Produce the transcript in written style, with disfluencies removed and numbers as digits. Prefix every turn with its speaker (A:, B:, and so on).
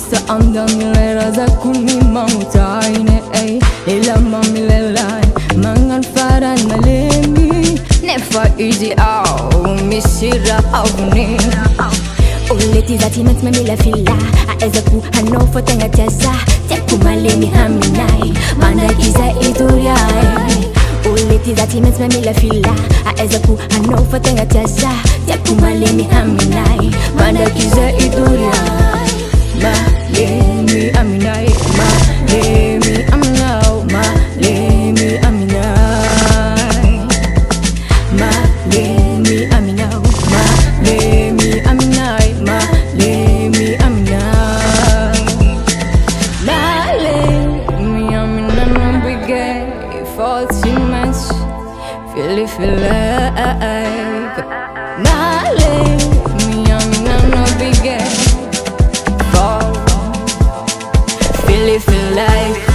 A: Usa amdang za kunima utaine Lila mamilelai Mangan faran malemi Nefa easy misira avuni Uleti zati ment mamila fila Aeza ku hanofa tanga tesa Teku malemi haminai Manda kiza iduriai Uleti zati ment mamila fila Aeza ku hanofa tanga tesa Teku malemi haminai Manda kiza iduriai Malemi aminai Malemi aminau Malemi aminai Malemi aminau Malemi aminai Malemi aminai Malemi aminai no bigay For too much Feel like Malemi aminai no bigay Feel like